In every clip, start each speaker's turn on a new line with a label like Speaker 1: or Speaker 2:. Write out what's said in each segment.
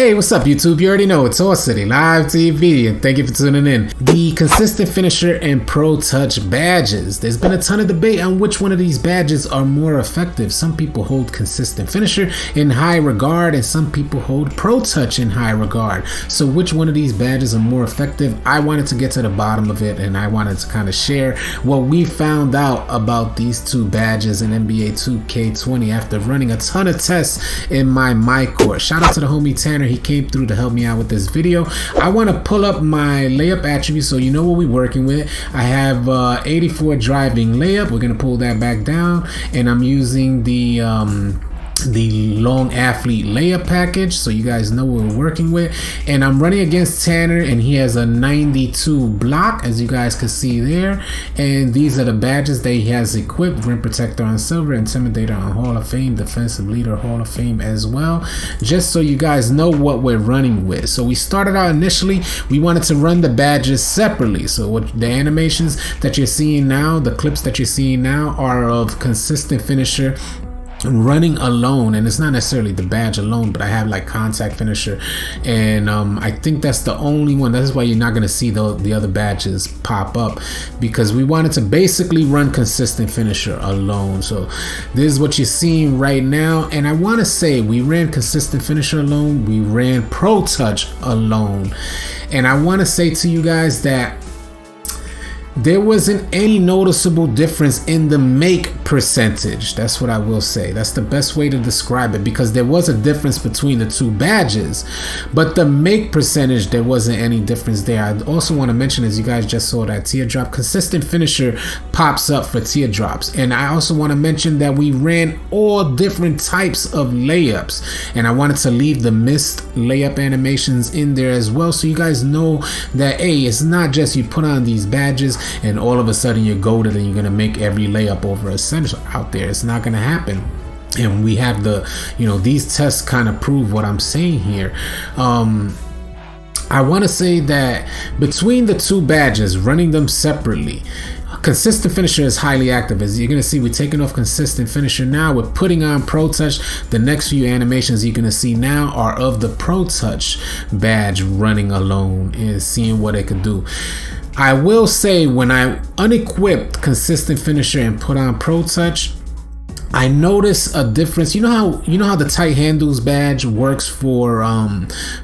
Speaker 1: Hey, what's up YouTube? You already know it's All City Live TV, and thank you for tuning in. The consistent finisher and pro touch badges. There's been a ton of debate on which one of these badges are more effective. Some people hold consistent finisher in high regard, and some people hold pro touch in high regard. So which one of these badges are more effective? I wanted to get to the bottom of it, and I wanted to kind of share what we found out about these two badges in NBA 2K20 after running a ton of tests in my course. Shout out to the homie Tanner. He came through to help me out with this video. I want to pull up my layup attribute so you know what we're working with. I have 84 driving layup. We're going to pull that back down, and I'm using the long athlete layup package so you guys know what we're working with. And I'm running against Tanner, and he has a 92 block, as you guys can see there. And these are the badges that he has equipped: rim protector on silver, intimidator on Hall of Fame, defensive leader Hall of Fame as well, just so you guys know what we're running with. So we started out initially, we wanted to run the badges separately. So what the animations that you're seeing now, the clips that you're seeing now, are of consistent finisher running alone, and it's not necessarily the badge alone, but I have like contact finisher, and I think that's the only one. That's why you're not going to see the other badges pop up, because we wanted to basically run consistent finisher alone. So this is what you're seeing right now, and I want to say we ran consistent finisher alone, we ran pro touch alone, and I want to say to you guys that there wasn't any noticeable difference in the make percentage. That's what I will say. That's the best way to describe it, because there was a difference between the two badges, but the make percentage, there wasn't any difference there. I also want to mention, as you guys just saw, that teardrop consistent finisher pops up for teardrops. And I also want to mention that we ran all different types of layups, and I wanted to leave the missed layup animations in there as well, so you guys know that, hey, it's not just you put on these badges and all of a sudden you're goated and you're gonna make every layup over a center out there. It's not gonna happen. And we have the, these tests kind of prove what I'm saying here. I want to say that between the two badges, running them separately, consistent finisher is highly active. As you're going to see, we're taking off consistent finisher now. We're putting on pro touch. The next few animations you're going to see now are of the pro touch badge running alone and seeing what it could do. I will say, when I unequipped consistent finisher and put on pro touch, I noticed a difference. You know how the tight handles badge works for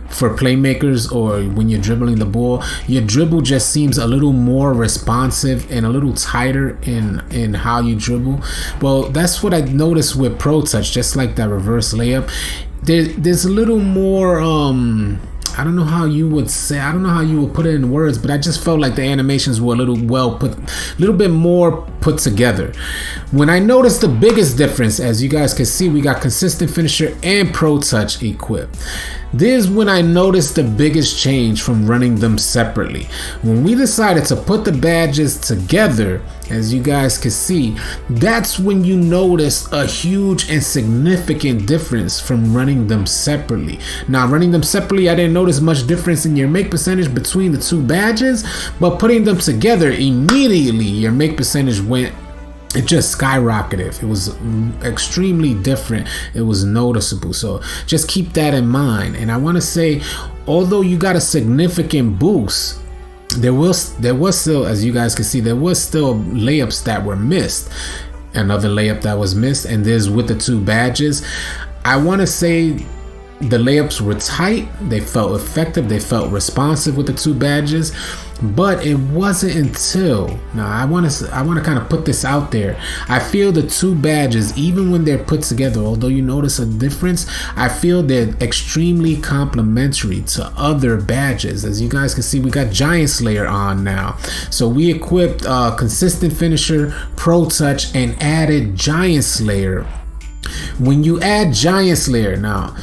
Speaker 1: playmakers, or when you're dribbling the ball, your dribble just seems a little more responsive and a little tighter in how you dribble. Well, that's what I noticed with pro touch. Just like that reverse layup, there's a little more I don't know how you would put it in words, but I just felt like the animations were a little bit more put together. When I noticed the biggest difference, as you guys can see, we got consistent finisher and pro touch equipped. This is when I noticed the biggest change from running them separately. When we decided to put the badges together, as you guys can see, that's when you notice a huge and significant difference from running them separately. Now, running them separately, I didn't notice much difference in your make percentage between the two badges, but putting them together, immediately your make percentage it just skyrocketed. It was extremely different. It was noticeable. So just keep that in mind. And I want to say, although you got a significant boost, there was still, as you guys can see, there was still layups that were missed. Another layup that was missed, and there's with the two badges. I want to say the layups were tight, they felt effective, they felt responsive with the two badges, but it wasn't until now, I want to kind of put this out there. I feel the two badges, even when they're put together, although you notice a difference, I feel they're extremely complementary to other badges. As you guys can see, we got Giant Slayer on now, so we equipped consistent finisher, pro touch, and added Giant Slayer. When you add Giant Slayer now,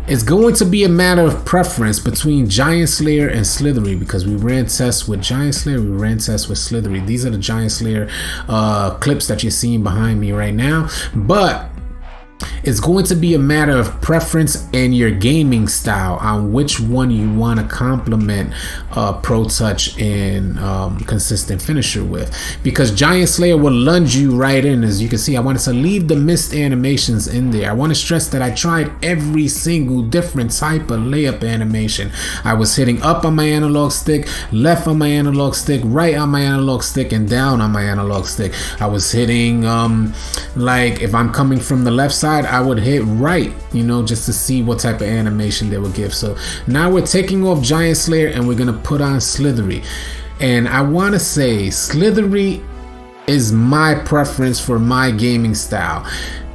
Speaker 1: it's going to be a matter of preference between Giant Slayer and Slithery, because we ran tests with Giant Slayer, we ran tests with Slithery. These are the Giant Slayer clips that you're seeing behind me right now. But It's going to be a matter of preference and your gaming style on which one you want to complement Pro Touch and Consistent Finisher with, because Giant Slayer will lunge you right in. As you can see, I wanted to leave the missed animations in there. I want to stress that I tried every single different type of layup animation. I was hitting up on my analog stick, left on my analog stick, right on my analog stick, and down on my analog stick. I was hitting like if I'm coming from the left side, I would hit right, you know, just to see what type of animation they would give. So now we're taking off Giant Slayer and we're gonna put on Slithery. And I want to say Slithery is my preference for my gaming style.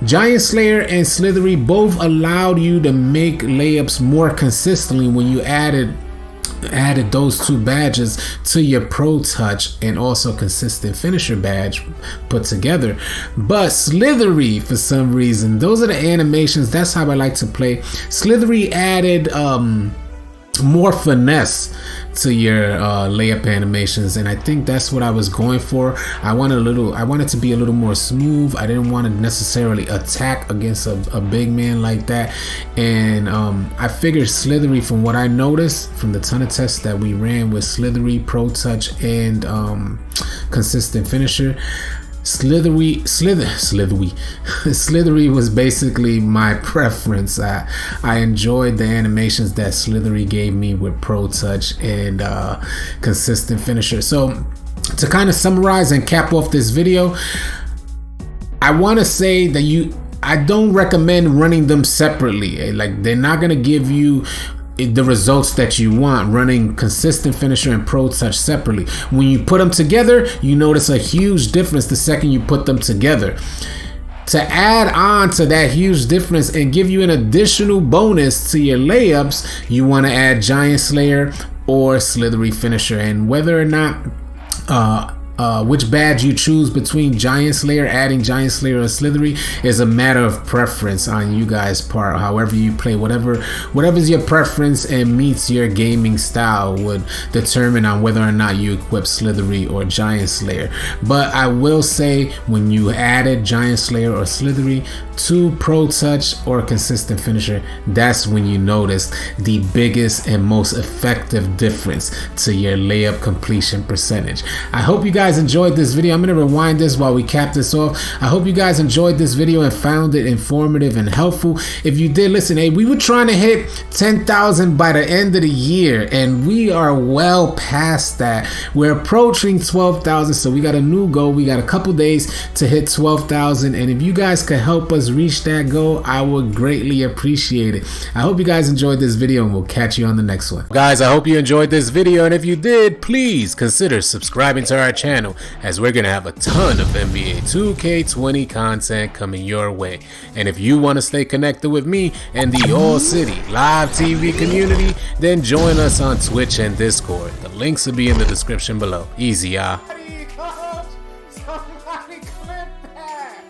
Speaker 1: Giant Slayer and Slithery both allowed you to make layups more consistently when you added those two badges to your Pro Touch and also Consistent Finisher badge put together. But Slithery, for some reason, those are the animations, that's how I like to play. Slithery added more finesse to your layup animations, and I think that's what I was going for. I wanted to be a little more smooth. I didn't want to necessarily attack against a big man like that, and I figured Slithery, from what I noticed from the ton of tests that we ran with Slithery, Pro Touch, and Consistent Finisher, Slithery was basically my preference. I enjoyed the animations that Slithery gave me with Pro Touch and Consistent Finisher. So to kind of summarize and cap off this video, I want to say that I don't recommend running them separately. Like, they're not gonna give you the results that you want running Consistent Finisher and Pro Touch separately. When you put them together, you notice a huge difference the second you put them together. To add on to that huge difference and give you an additional bonus to your layups, you want to add Giant Slayer or Slithery Finisher. And whether or not which badge you choose between Giant Slayer, adding Giant Slayer or Slithery, is a matter of preference on you guys' part. However you play, whatever's your preference and meets your gaming style would determine on whether or not you equip Slithery or Giant Slayer. But I will say, when you added Giant Slayer or Slithery to Pro Touch or Consistent Finisher, that's when you notice the biggest and most effective difference to your layup completion percentage. I hope you guys enjoyed this video. I'm going to rewind this while we cap this off. I hope you guys enjoyed this video and found it informative and helpful. If you did, listen, hey, we were trying to hit 10,000 by the end of the year, and we are well past that. We're approaching 12,000, so we got a new goal. We got a couple days to hit 12,000, and if you guys could help us reach that goal, I would greatly appreciate it. I hope you guys enjoyed this video, and we'll catch you on the next one. Guys, I hope you enjoyed this video, and if you did, please consider subscribing to our channel, as we're gonna have a ton of NBA 2K20 content coming your way. And if you want to stay connected with me and the All City live TV community, then join us on Twitch and Discord. The links will be in the description below. Easy, y'all. Somebody clip that.